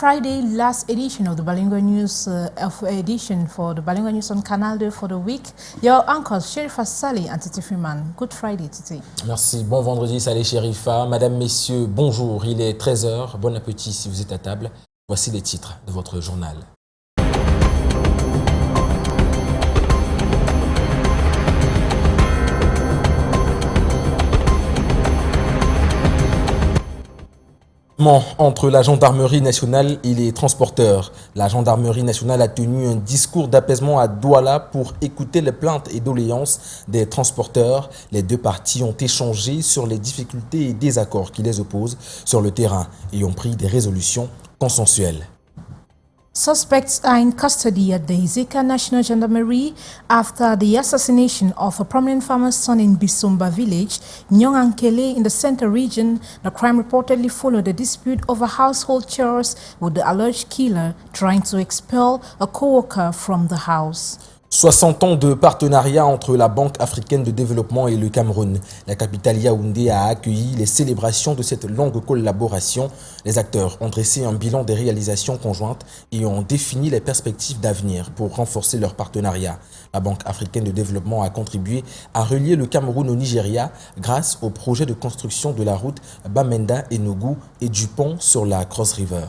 Friday, last edition of the Balingo News, edition for the Balingo News on Canal 2 for the week. Your uncles, Sherifa Saleh and Titi Freeman. Good Friday, Titi. Merci. Bon vendredi, Saleh Sherifa. Mesdames, Messieurs, bonjour. Il est 13 h. Bon appétit si vous êtes à table. Voici les titres de votre journal. Entre la gendarmerie nationale et les transporteurs. La gendarmerie nationale a tenu un discours d'apaisement à Douala pour écouter les plaintes et doléances des transporteurs. Les deux parties ont échangé sur les difficultés et désaccords qui les opposent sur le terrain et ont pris des résolutions consensuelles. Suspects are in custody at the Izeka National Gendarmerie after the assassination of a prominent farmer's son in Bisumba village, Nyongankele, in the Central region. The crime reportedly followed a dispute over household chores, with the alleged killer trying to expel a co-worker from the house. 60 ans de partenariat entre la Banque africaine de développement et le Cameroun. La capitale Yaoundé a accueilli les célébrations de cette longue collaboration. Les acteurs ont dressé un bilan des réalisations conjointes et ont défini les perspectives d'avenir pour renforcer leur partenariat. La Banque africaine de développement a contribué à relier le Cameroun au Nigeria grâce au projet de construction de la route Bamenda-Enugu et du pont sur la Cross River.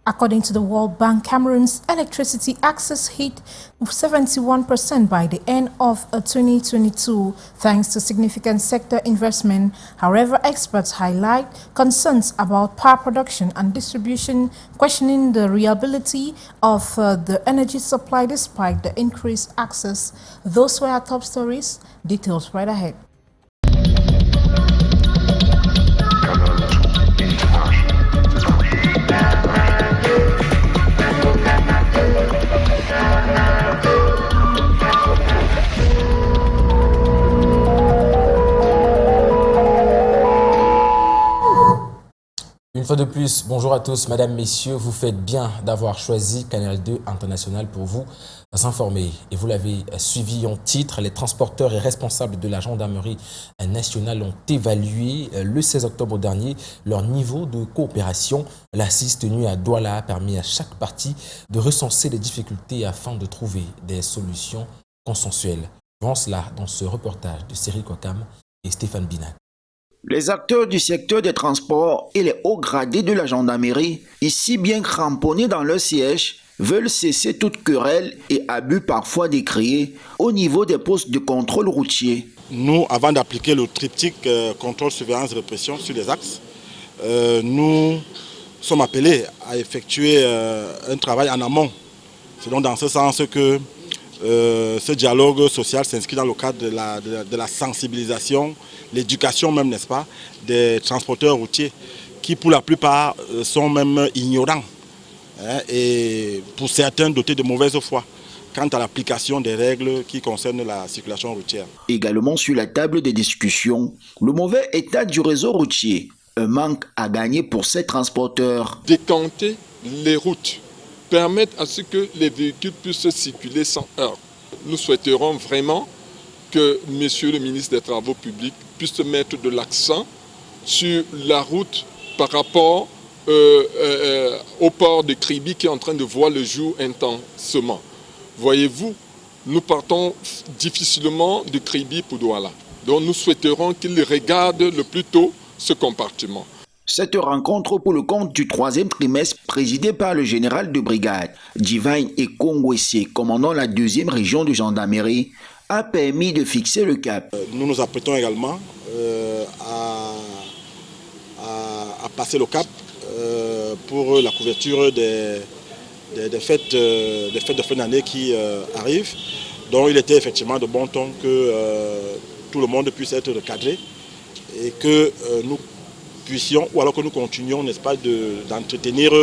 According to the World Bank, Cameroon's electricity access hit 71% by the end of 2022, thanks to significant sector investment. However, experts highlight concerns about power production and distribution, questioning the reliability of the energy supply despite the increased access. Those were our top stories. Details right ahead. Une fois de plus, bonjour à tous, mesdames, messieurs, vous faites bien d'avoir choisi Canal 2 International pour vous informer. Et vous l'avez suivi en titre, les transporteurs et responsables de la gendarmerie nationale ont évalué le 16 octobre dernier leur niveau de coopération. L'assise tenue à Douala a permis à chaque partie de recenser les difficultés afin de trouver des solutions consensuelles. Voyons cela dans ce reportage de Cyril Kokam et Stéphane Binac. Les acteurs du secteur des transports et les hauts gradés de la gendarmerie, ici bien cramponnés dans leur siège, veulent cesser toute querelle et abus parfois décriés au niveau des postes de contrôle routier. Nous, avant d'appliquer le triptyque contrôle, surveillance, répression sur les axes, nous sommes appelés à effectuer un travail en amont. C'est donc dans ce sens que ce dialogue social s'inscrit dans le cadre de la sensibilisation, l'éducation même, n'est-ce pas, des transporteurs routiers qui pour la plupart sont même ignorants et pour certains dotés de mauvaise foi quant à l'application des règles qui concernent la circulation routière. Également sur la table des discussions, le mauvais état du réseau routier, un manque à gagner pour ces transporteurs. Décanter les routes, permettre à ce que les véhicules puissent circuler sans heurts. Nous souhaiterons vraiment que Monsieur le ministre des Travaux publics puisse mettre de l'accent sur la route par rapport au port de Kribi qui est en train de voir le jour intensément. Voyez-vous, nous partons difficilement de Kribi pour Douala. Donc nous souhaiterons qu'il regarde le plus tôt ce compartiment. Cette rencontre pour le compte du 3e trimestre présidée par le général de brigade Divine Ekongwese, commandant la 2e région de gendarmerie, a permis de fixer le cap. Nous nous apprêtons également à passer le cap pour la couverture des fêtes de fin d'année qui arrivent. Donc il était effectivement de bon ton que tout le monde puisse être recadré et que nous puissions, ou alors que nous continuions, n'est-ce pas, d'entretenir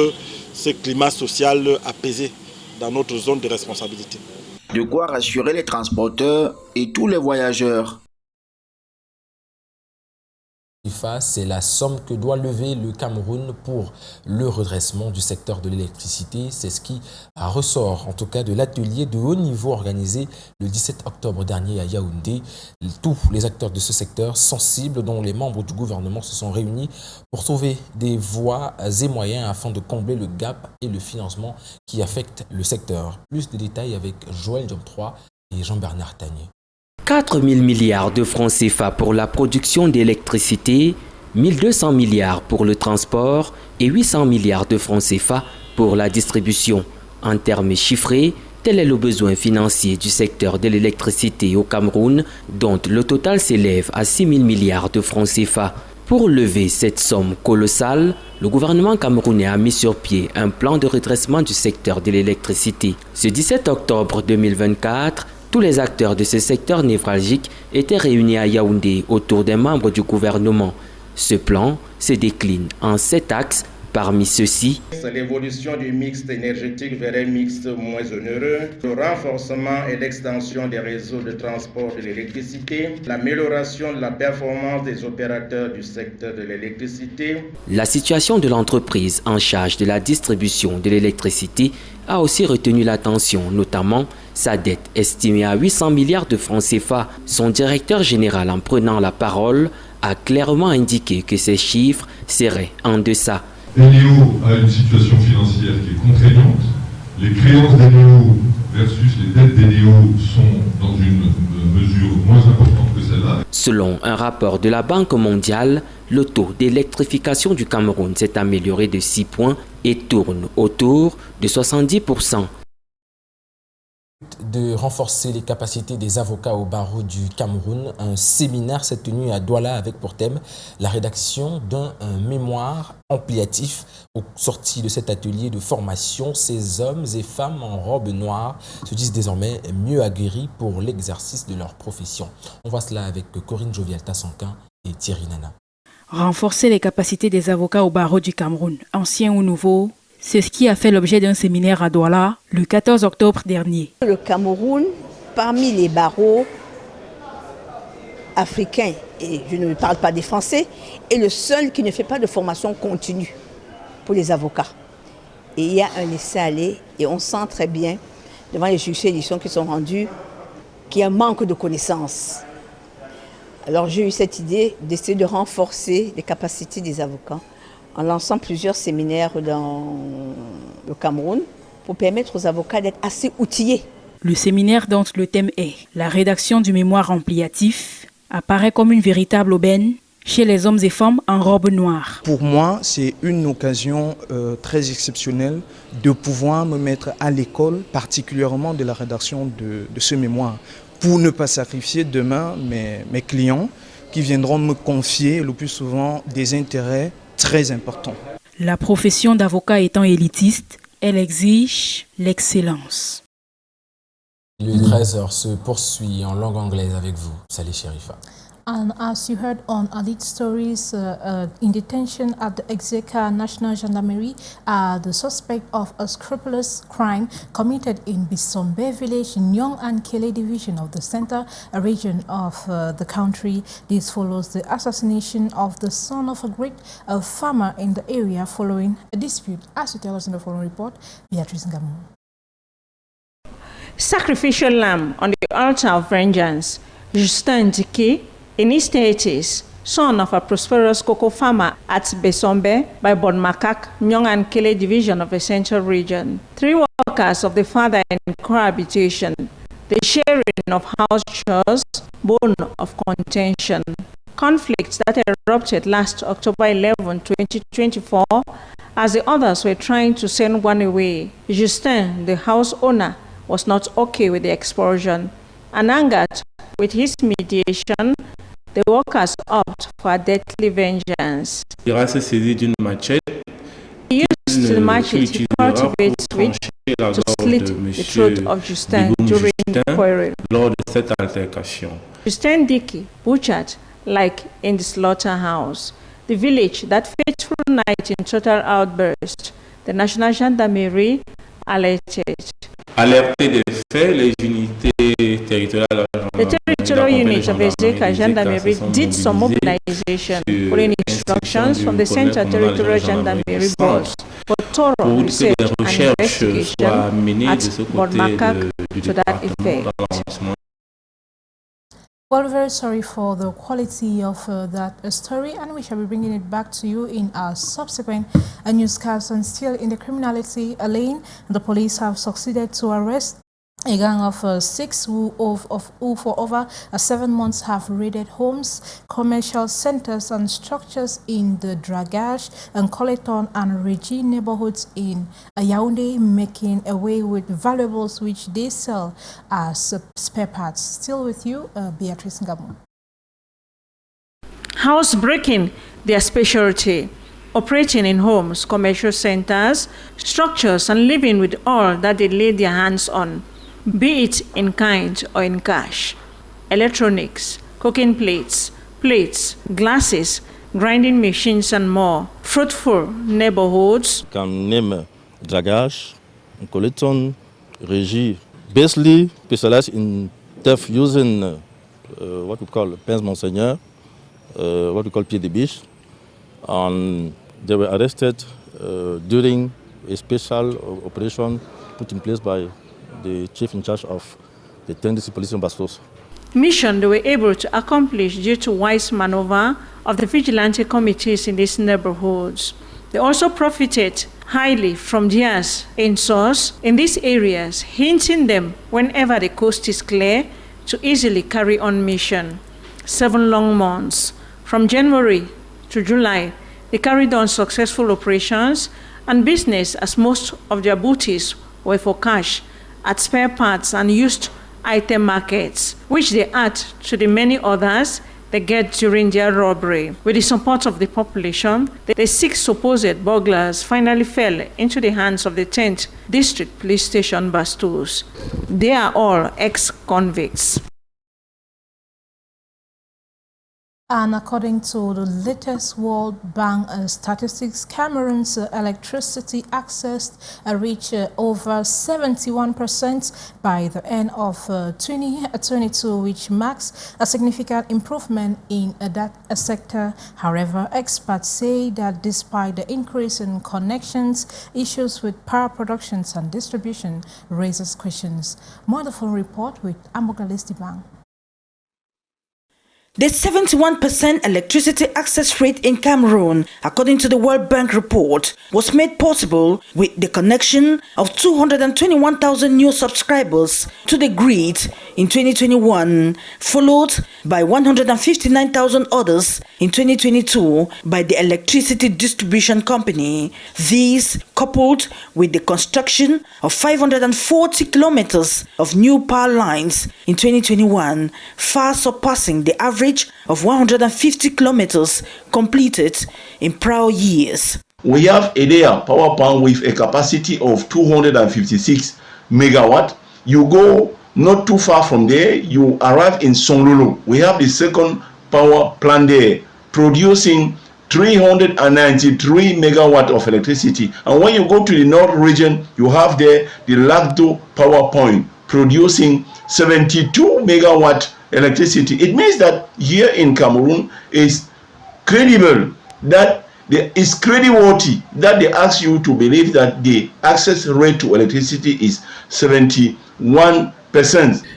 ce climat social apaisé dans notre zone de responsabilité. De quoi rassurer les transporteurs et tous les voyageurs. C'est la somme que doit lever le Cameroun pour le redressement du secteur de l'électricité. C'est ce qui ressort en tout cas de l'atelier de haut niveau organisé le 17 octobre dernier à Yaoundé. Tous les acteurs de ce secteur sensibles, dont les membres du gouvernement, se sont réunis pour trouver des voies et moyens afin de combler le gap et le financement qui affectent le secteur. Plus de détails avec Joël Diom 3 et Jean-Bernard Tagné. 4 000 milliards de francs CFA pour la production d'électricité, 1 200 milliards pour le transport et 800 milliards de francs CFA pour la distribution. En termes chiffrés, tel est le besoin financier du secteur de l'électricité au Cameroun, dont le total s'élève à 6 000 milliards de francs CFA. Pour lever cette somme colossale, le gouvernement camerounais a mis sur pied un plan de redressement du secteur de l'électricité. Ce 17 octobre 2024, tous les acteurs de ce secteur névralgique étaient réunis à Yaoundé autour des membres du gouvernement. Ce plan se décline en 7 axes. Parmi ceux-ci, l'évolution du mix énergétique vers un mix moins onéreux, le renforcement et l'extension des réseaux de transport de l'électricité, l'amélioration de la performance des opérateurs du secteur de l'électricité. La situation de l'entreprise en charge de la distribution de l'électricité a aussi retenu l'attention, notamment sa dette estimée à 800 milliards de francs CFA. Son directeur général, en prenant la parole, a clairement indiqué que ces chiffres seraient en deçà. Eneo a une situation financière qui est contraignante. Les créances d'Eneo versus les dettes d'Eneo sont dans une mesure moins importante que celle-là. Selon un rapport de la Banque mondiale, le taux d'électrification du Cameroun s'est amélioré de 6 points et tourne autour de 70%. De renforcer les capacités des avocats au barreau du Cameroun, un séminaire s'est tenu à Douala avec pour thème la rédaction d'un mémoire ampliatif. Au sorti de cet atelier de formation, ces hommes et femmes en robe noire se disent désormais mieux aguerris pour l'exercice de leur profession. On voit cela avec Corinne Jovialta-Sanquin et Thierry Nana. Renforcer les capacités des avocats au barreau du Cameroun, anciens ou nouveaux, c'est ce qui a fait l'objet d'un séminaire à Douala le 14 octobre dernier. Le Cameroun, parmi les barreaux africains, et je ne parle pas des Français, est le seul qui ne fait pas de formation continue pour les avocats. Et il y a un laisser-aller, et on sent très bien, devant les juridictions qui sont rendues, qu'il y a un manque de connaissances. Alors j'ai eu cette idée d'essayer de renforcer les capacités des avocats en lançant plusieurs séminaires dans le Cameroun pour permettre aux avocats d'être assez outillés. Le séminaire dont le thème est la rédaction du mémoire ampliatif apparaît comme une véritable aubaine chez les hommes et femmes en robe noire. Pour moi, c'est une occasion très exceptionnelle de pouvoir me mettre à l'école, particulièrement de la rédaction de ce mémoire, pour ne pas sacrifier demain mes clients qui viendront me confier le plus souvent des intérêts très important. La profession d'avocat étant élitiste, elle exige l'excellence. Le 13h se poursuit en langue anglaise avec vous. Salut Sherifa. And as you heard on Elite Stories, in detention at the Exeter National Gendarmerie, the suspect of a scrupulous crime committed in Bisombe village in Nyong and Kele division of the center region of the country. This follows the assassination of the son of a great farmer in the area following a dispute. As you tell us in the following report, Beatrice Ngamu. Sacrificial lamb on the altar of vengeance. Justin Diki, in his 30s, son of a prosperous cocoa farmer at Besombe by Bonmakak, Nyong and Kele division of the Central Region. 3 workers of the father in cohabitation, the sharing of house chores, bone of contention. Conflicts that erupted last October 11, 2024, as the others were trying to send one away. Justin, the house owner, was not okay with the expulsion, and angered with his mediation, the workers opt for a deadly vengeance. Il ira se saisir d'une machette. He used the machete he cultivates with to slit the throat of Justin during the quarrel. Lors de cette altercation. Justin Dickey butchered like in the slaughterhouse. The village that fateful night in total outburst. The National Gendarmerie alerted. alerté des faits, les unités territoriales. The territorial units of Ezeka Gendarmerie did some mobilization following instructions from the Central Territorial Gendarmerie Boss for thorough research and investigation at Bodmakak to that effect. Well, we're very sorry for the quality of that story, and we shall be bringing it back to you in our subsequent newscasts. And still in the criminality lane, the police have succeeded to arrest a gang of 6 who for over 7 months have raided homes, commercial centers and structures in the Dragash and Coleton and Regi neighborhoods in Yaoundé, making away with valuables which they sell as spare parts. Still with you, Beatrice Ngamu. Housebreaking, their specialty. Operating in homes, commercial centers, structures, and living with all that they lay their hands on, be it in kind or in cash. Electronics, cooking plates, glasses, grinding machines, and more. Fruitful neighborhoods. You can name Dragash, Coleton, Regi. Basically specialized in theft using what we call pince Monseigneur, what we call pied de biche. And they were arrested during a special operation put in place by the chief in charge of the Tendency Police in Bastos. Mission they were able to accomplish due to wise maneuver of the vigilante committees in these neighborhoods. They also profited highly from theirs in source in these areas, hinting them whenever the coast is clear to easily carry on mission. 7 long months, from January to July, they carried on successful operations and business as most of their booties were for cash at spare parts and used item markets, which they add to the many others they get during their robbery. With the support of the population, the 6 supposed burglars finally fell into the hands of the 10th District Police Station Bastos. They are all ex-convicts. And according to the latest World Bank statistics, Cameroon's electricity access reached over 71% by the end of 2022, which marks a significant improvement in that sector. However, experts say that despite the increase in connections, issues with power productions and distribution raises questions. More on the full report with Ambogalis Bank. The 71% electricity access rate in Cameroon, according to the World Bank report, was made possible with the connection of 221,000 new subscribers to the grid in 2021, followed by 159,000 others in 2022 by the electricity distribution company. These, coupled with the construction of 540 kilometers of new power lines in 2021, far surpassing the average of 150 kilometers completed in prior years. We have EDEA power plant with a capacity of 256 megawatt. You go not too far from there, you arrive in Songlolo. We have the second power plant there, producing 393 megawatt of electricity. And when you go to the north region, you have there the Lagdo power point, producing 72 megawatt electricity. It means that here in Cameroon is credible, that there is credibility, that they ask you to believe that the access rate to electricity is 71%.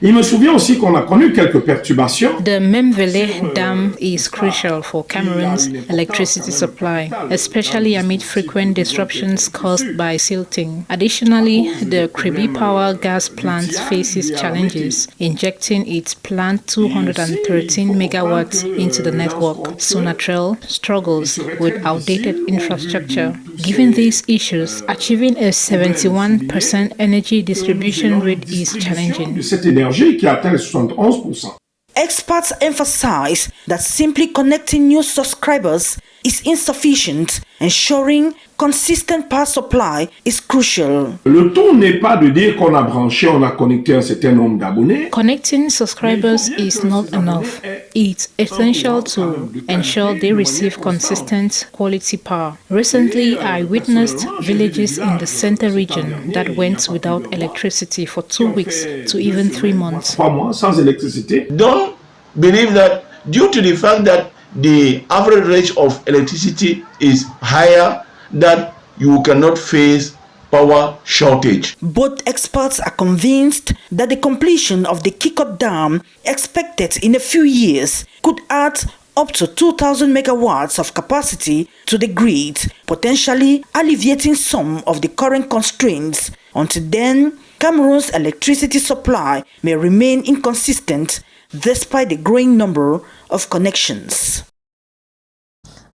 Il me souvient aussi qu'on a connu quelques perturbations. The Memvele Dam is crucial for Cameroon's electricity supply, especially amid frequent disruptions caused by silting. Additionally, the Kribi Power gas plant faces challenges, injecting its planned 213 megawatts into the network. Sonatrel struggles with outdated infrastructure. Given these issues, achieving a 71% energy distribution rate is challenging. De cette énergie qui atteint les 71%. Experts emphasize that simply connecting new subscribers is insufficient. Ensuring consistent power supply is crucial. Le tout n'est pas de dire qu'on a branché, on a connecté un certain nombre d'abonnés. Connecting subscribers is not enough. It's essential to ensure they receive consistent quality power. Recently, I witnessed villages in the center region that went without electricity for 2 weeks to even 3 months. 3 mois sans électricité. Don't believe that due to the fact that the average rate of electricity is higher, that you cannot face power shortage. Both experts are convinced that the completion of the Kikot Dam, expected in a few years, could add up to 2,000 megawatts of capacity to the grid, potentially alleviating some of the current constraints. Until then, Cameroon's electricity supply may remain inconsistent despite the growing number of connections.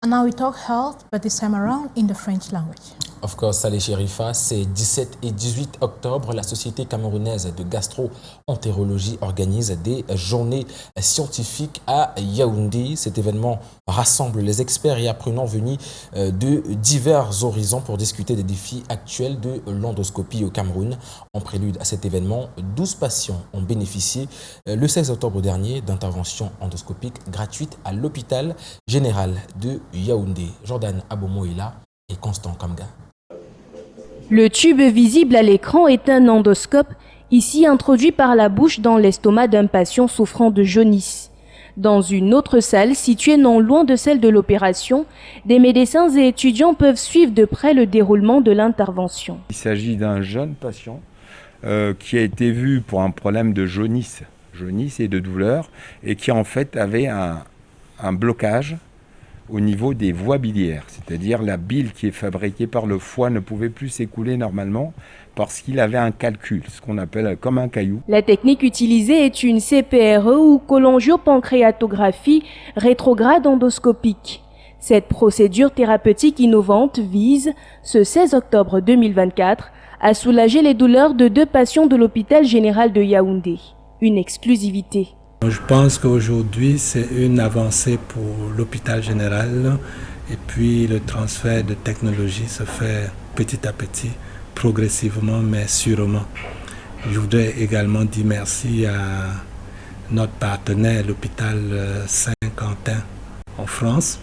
And now we talk health, but this time around in the French language. Of course, Saleh Chérifa, c'est 17 et 18 octobre, la Société camerounaise de gastro-entérologie organise des journées scientifiques à Yaoundé. Cet événement rassemble les experts et apprenants venus de divers horizons pour discuter des défis actuels de l'endoscopie au Cameroun. En prélude à cet événement, 12 patients ont bénéficié le 16 octobre dernier d'interventions endoscopiques gratuites à l'hôpital général de Yaoundé. Jordan Abomoïla et Constant Kamga. Le tube visible à l'écran est un endoscope, ici introduit par la bouche dans l'estomac d'un patient souffrant de jaunisse. Dans une autre salle, située non loin de celle de l'opération, des médecins et étudiants peuvent suivre de près le déroulement de l'intervention. Il s'agit d'un jeune patient qui a été vu pour un problème de jaunisse et de douleur, et qui en fait avait un blocage au niveau des voies biliaires, c'est-à-dire la bile qui est fabriquée par le foie ne pouvait plus s'écouler normalement parce qu'il avait un calcul, ce qu'on appelle comme un caillou. La technique utilisée est une CPRE ou cholangiopancréatographie rétrograde endoscopique. Cette procédure thérapeutique innovante vise, ce 16 octobre 2024, à soulager les douleurs de 2 patients de l'hôpital général de Yaoundé. Une exclusivité. Je pense qu'aujourd'hui, c'est une avancée pour l'hôpital général et puis le transfert de technologie se fait petit à petit, progressivement mais sûrement. Je voudrais également dire merci à notre partenaire, l'hôpital Saint-Quentin en France,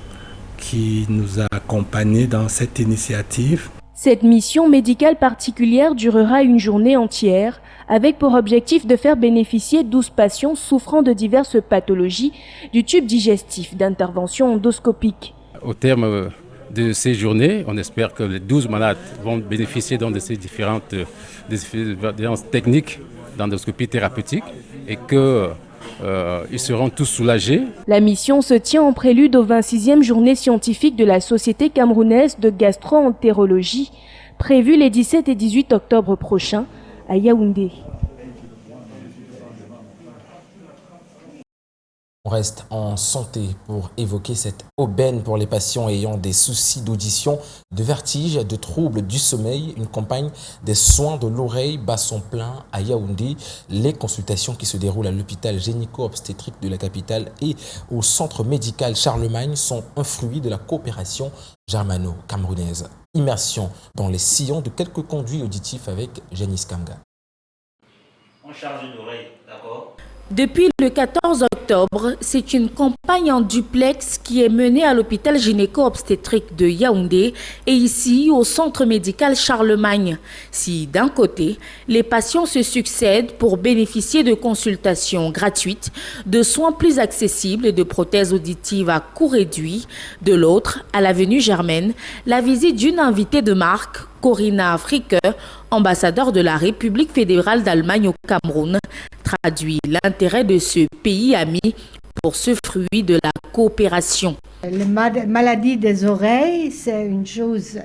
qui nous a accompagnés dans cette initiative. Cette mission médicale particulière durera une journée entière, avec pour objectif de faire bénéficier 12 patients souffrant de diverses pathologies du tube digestif d'intervention endoscopique. Au terme de ces journées, on espère que les 12 malades vont bénéficier de ces différentes techniques d'endoscopie thérapeutique et qu'ils seront tous soulagés. La mission se tient en prélude aux 26e journées scientifiques de la Société camerounaise de gastro-entérologie, prévue les 17 et 18 octobre prochains à Yaoundé. On reste en santé pour évoquer cette aubaine pour les patients ayant des soucis d'audition, de vertige, de troubles du sommeil. Une campagne des soins de l'oreille bat son plein à Yaoundé. Les consultations qui se déroulent à l'hôpital gynéco-obstétrique de la capitale et au centre médical Charlemagne sont un fruit de la coopération germano-camerounaise. Immersion dans les sillons de quelques conduits auditifs avec Janice Kamga. On charge une oreille, d'accord ? Depuis le 14 octobre, c'est une campagne en duplex qui est menée à l'hôpital gynéco-obstétrique de Yaoundé et ici au centre médical Charlemagne. Si d'un côté, les patients se succèdent pour bénéficier de consultations gratuites, de soins plus accessibles et de prothèses auditives à coût réduit, de l'autre, à l'avenue Germaine, la visite d'une invitée de marque, Corinna Fricker, ambassadeur de la République fédérale d'Allemagne au Cameroun, traduit l'intérêt de ce pays ami pour ce fruit de la coopération. La maladie des oreilles, c'est une chose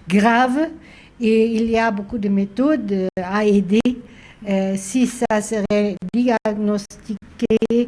grave et il y a beaucoup de méthodes à aider. Si ça serait diagnostiqué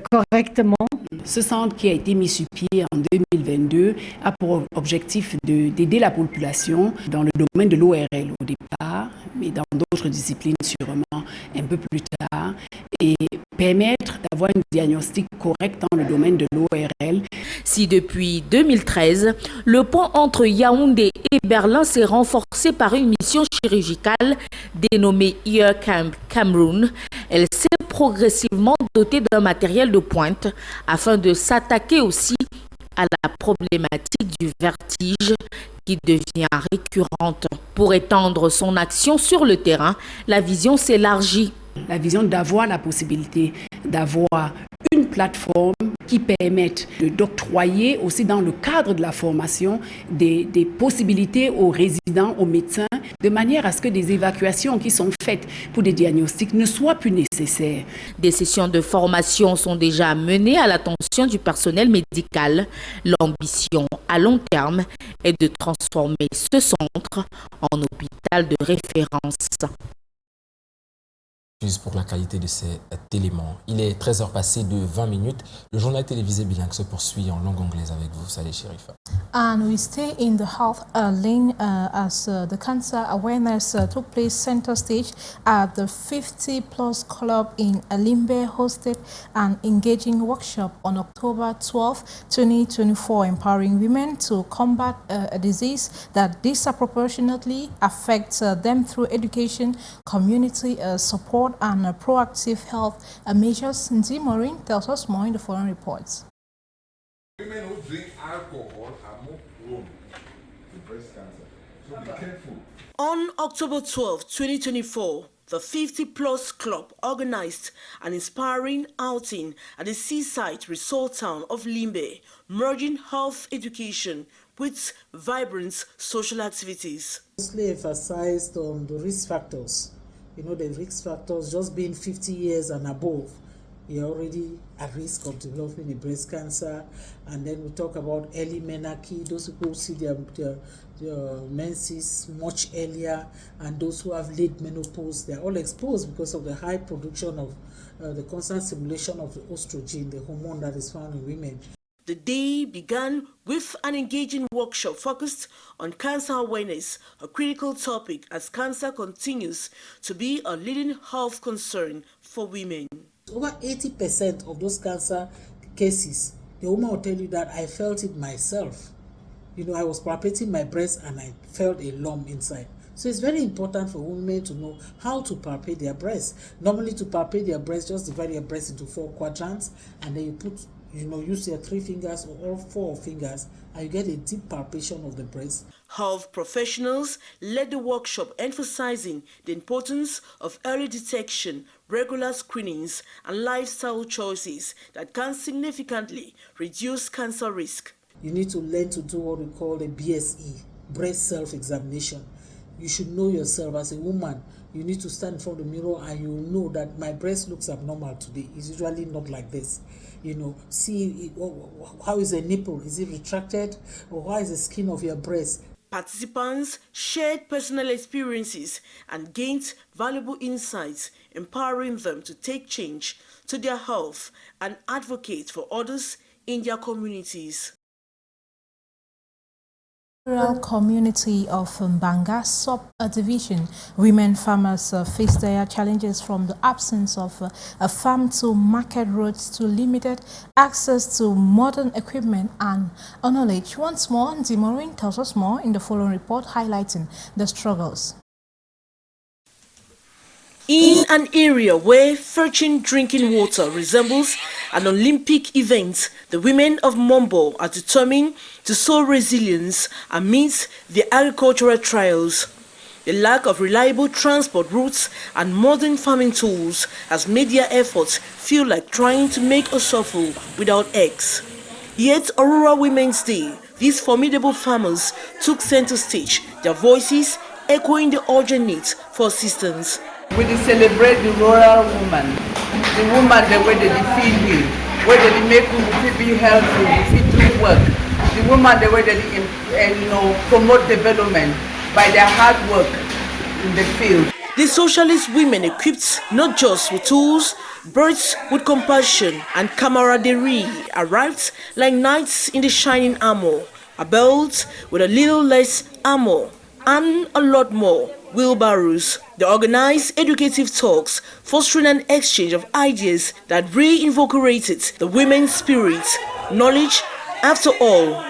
correctement. Ce centre qui a été mis sur pied en 2022 a pour objectif d'aider la population dans le domaine de l'ORL au départ, mais dans d'autres disciplines sûrement un peu plus tard, et permettre d'avoir un diagnostic correct dans le domaine de l'ORL. Si depuis 2013, le pont entre Yaoundé et Berlin s'est renforcé par une mission chirurgicale dénommée Ear Camp Cameroun, elle s'est progressivement dotée d'un matériel de pointe afin de s'attaquer aussi à la problématique du vertige qui devient récurrente. Pour étendre son action sur le terrain, la vision s'élargit. La vision d'avoir la possibilité d'avoir une plateforme qui permette d'octroyer aussi dans le cadre de la formation des possibilités aux résidents, aux médecins, de manière à ce que des évacuations qui sont faites pour des diagnostics ne soient plus nécessaires. Des sessions de formation sont déjà menées à l'attention du personnel médical. L'ambition à long terme est de transformer ce centre en hôpital de référence. Pour la qualité de cet élément. Il est 13h passé de 20 minutes. Le journal télévisé bilingue se poursuit en langue anglaise avec vous, Saleh Sherifa. And we stay in the health lane as the cancer awareness took place center stage at the 50 Plus Club in Limbe hosted an engaging workshop on October 12, 2024, empowering women to combat a disease that disproportionately affects them through education, community support, and proactive health measures. Nzi Maureen tells us more in the following reports. Women who drink alcohol are more prone to breast cancer, so be careful. On October 12, 2024, the 50 Plus Club organized an inspiring outing at the seaside resort town of Limbe, merging health education with vibrant social activities. Mostly emphasized on the risk factors. You know, the risk factors, just being 50 years and above, you're already at risk of developing a breast cancer. And then we talk about early menarche, those who see their menses much earlier, and those who have late menopause, they're all exposed because of the high production of the constant stimulation of the estrogen, the hormone that is found in women. The day began with an engaging workshop focused on cancer awareness, a critical topic as cancer continues to be a leading health concern for women. Over 80% of those cancer cases, the woman will tell you that I felt it myself. You know, I was palpating my breast and I felt a lump inside. So it's very important for women to know how to palpate their breast. Normally to palpate their breast, just divide your breast into 4 quadrants and then you put, use your 3 fingers or all 4 fingers and you get a deep palpation of the breast. Health professionals led the workshop emphasizing the importance of early detection, regular screenings, and lifestyle choices that can significantly reduce cancer risk. You need to learn to do what we call a BSE, breast self-examination. You should know yourself as a woman. You need to stand in front of the mirror and you know that my breast looks abnormal today. It's usually not like this. See how is the nipple? Is it retracted? Or how is the skin of your breast? Participants shared personal experiences and gained valuable insights, empowering them to take change to their health and advocate for others in their communities. Rural community of Banga subdivision, women farmers face their challenges from the absence of a farm-to-market roads to limited access to modern equipment and knowledge. Once more, Nzi Maureen tells us more in the following report highlighting the struggles. In an area where fetching drinking water resembles an Olympic event, the women of Mombo are determined to show resilience amidst the agricultural trials. The lack of reliable transport routes and modern farming tools has made their efforts feel like trying to make a shuffle without eggs. Yet on Rural Women's Day, these formidable farmers took center stage, their voices echoing the urgent need for assistance. We celebrate the rural woman, the woman the way they feed we, where they make we be healthy, we fit through work, the woman the way they promote development by their hard work in the field. The socialist women equipped not just with tools, but with compassion and camaraderie arrived like knights in the shining armor, a belt with a little less armor, and a lot more wheelbarrows. They organized educative talks, fostering an exchange of ideas that reinvigorated the women's spirit, knowledge, After all,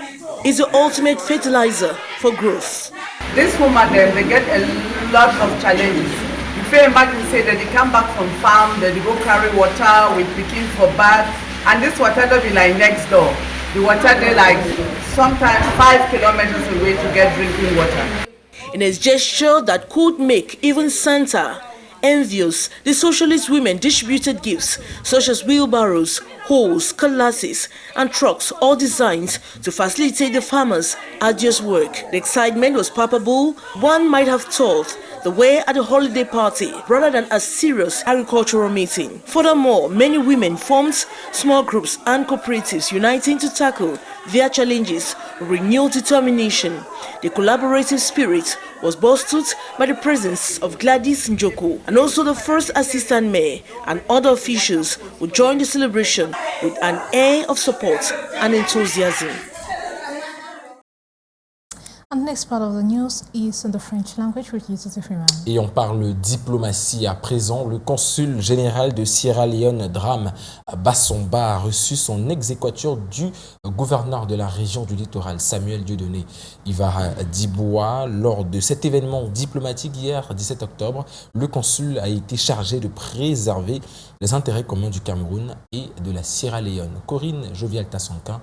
it's the ultimate fertilizer for growth. This woman, they get a lot of challenges. You feel imagine say that they come back from farm, that they go carry water with picking for bath, and this water will be like next door. The water they like sometimes 5 kilometers away to get drinking water. In a gesture that could make even Santa envious, the socialist women distributed gifts such as wheelbarrows, hoes, cutlasses, and trucks, all designed to facilitate the farmers' arduous work. The excitement was palpable. One might have thought the way at a holiday party rather than a serious agricultural meeting. Furthermore, many women formed small groups and cooperatives uniting to tackle their challenges with renewed determination. The collaborative spirit was bolstered by the presence of Gladys Njoko and also the first assistant mayor and other officials who joined the celebration with an air of support and enthusiasm. And the next part of the news is in the French language with Yusuf Freeman. Et on parle diplomatie à présent. Le consul général de Sierra Leone, Dram Bassomba, a reçu son exéquatur du gouverneur de la région du littoral, Samuel Dieudonné Ivara Diboua. Lors de cet événement diplomatique hier, 17 octobre, le consul a été chargé de préserver les intérêts communs du Cameroun et de la Sierra Leone. Corinne Jovial-Tassanquin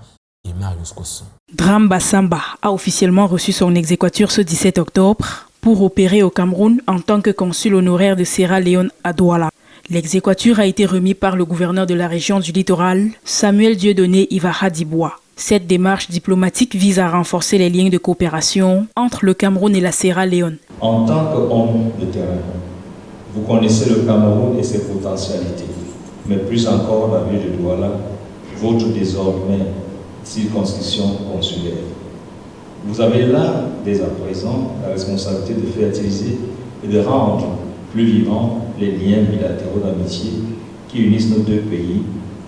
et Marius Cosson. Dram Bassamba a officiellement reçu son exéquatur ce 17 octobre pour opérer au Cameroun en tant que consul honoraire de Sierra Leone à Douala. L'exéquatur a été remis par le gouverneur de la région du littoral, Samuel Dieudonné Ivara Diboua. Cette démarche diplomatique vise à renforcer les liens de coopération entre le Cameroun et la Sierra Leone. En tant qu'homme de terrain, vous connaissez le Cameroun et ses potentialités, mais plus encore la ville de Douala, votre désormais circonscription consulaire. Vous avez là, dès à présent, la responsabilité de fertiliser et de rendre plus vivants les liens bilatéraux d'amitié qui unissent nos deux pays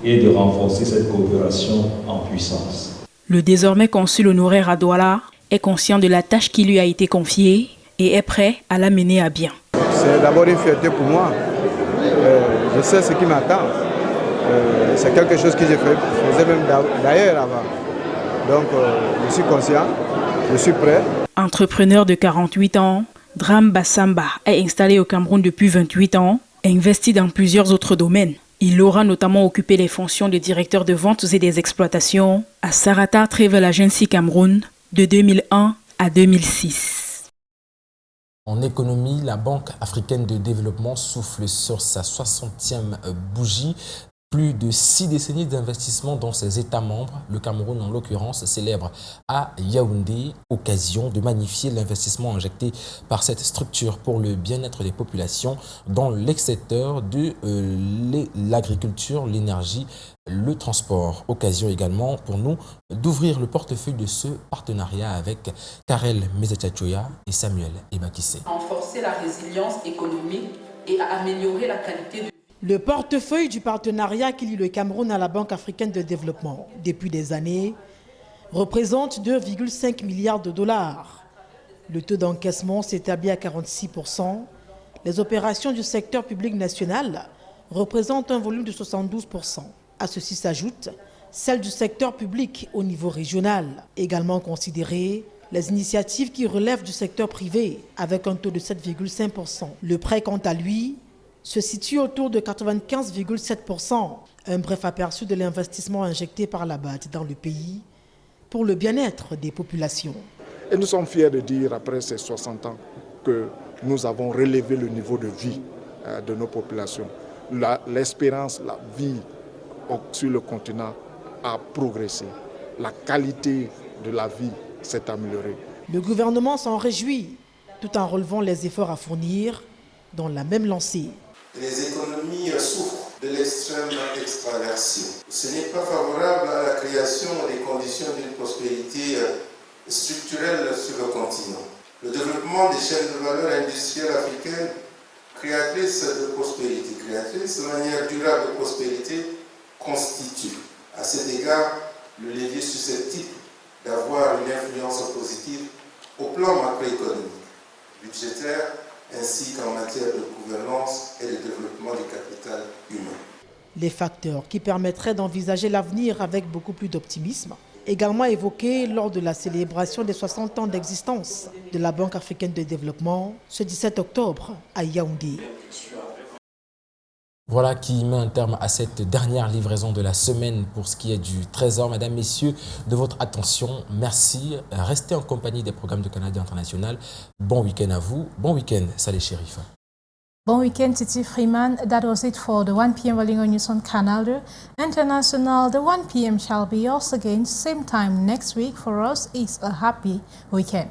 et de renforcer cette coopération en puissance. Le désormais consul honoraire à Douala est conscient de la tâche qui lui a été confiée et est prêt à la mener à bien. C'est d'abord une fierté pour moi. Je sais ce qui m'attend. C'est quelque chose que je faisais même d'ailleurs avant. Donc, je suis conscient, je suis prêt. Entrepreneur de 48 ans, Dram Bassamba est installé au Cameroun depuis 28 ans et investi dans plusieurs autres domaines. Il aura notamment occupé les fonctions de directeur de ventes et des exploitations à Sarata Travel Agency Cameroun de 2001 à 2006. En économie, la Banque africaine de développement souffle sur sa 60e bougie. Plus de 6 décennies d'investissement dans ses États membres, le Cameroun en l'occurrence célèbre à Yaoundé, occasion de magnifier l'investissement injecté par cette structure pour le bien-être des populations dans les secteurs de l'agriculture, l'énergie, le transport. Occasion également pour nous d'ouvrir le portefeuille de ce partenariat avec Karel Mezetchachoya et Samuel Ebakissé. Renforcer la résilience économique et améliorer la qualité de Le portefeuille du partenariat qui lie le Cameroun à la Banque africaine de développement depuis des années représente 2,5 milliards de dollars. Le taux d'encaissement s'établit à 46%. Les opérations du secteur public national représentent un volume de 72%. À ceci s'ajoutent celles du secteur public au niveau régional. Également considérées les initiatives qui relèvent du secteur privé avec un taux de 7,5%. Le prêt, quant à lui, se situe autour de 95,7%. Un bref aperçu de l'investissement injecté par la BAD dans le pays pour le bien-être des populations. Et nous sommes fiers de dire, après ces 60 ans, que nous avons relevé le niveau de vie de nos populations. L'espérance, la vie sur le continent a progressé. La qualité de la vie s'est améliorée. Le gouvernement s'en réjouit, tout en relevant les efforts à fournir dans la même lancée. Les économies souffrent de l'extrême extraversion. Ce n'est pas favorable à la création des conditions d'une prospérité structurelle sur le continent. Le développement des chaînes de valeur industrielles africaines, créatrices de prospérité, créatrices de manière durable de prospérité, constitue à cet égard le levier susceptible d'avoir une influence positive au plan macroéconomique, budgétaire, ainsi qu'en matière de gouvernance et de développement du capital humain. Les facteurs qui permettraient d'envisager l'avenir avec beaucoup plus d'optimisme également évoqué lors de la célébration des 60 ans d'existence de la Banque africaine de développement ce 17 octobre à Yaoundé. Voilà qui met un terme à cette dernière livraison de la semaine pour ce qui est du Trésor. Mesdames, Messieurs, de votre attention, merci. Restez en compagnie des programmes de Canal International. Bon week-end à vous. Bon week-end, Saleh Chérif. Bon weekend, Titi Freeman. That was it for the 1 p.m. Walingo News on Canal International. The 1 p.m. shall be yours again, same time next week. For us, it's a happy weekend.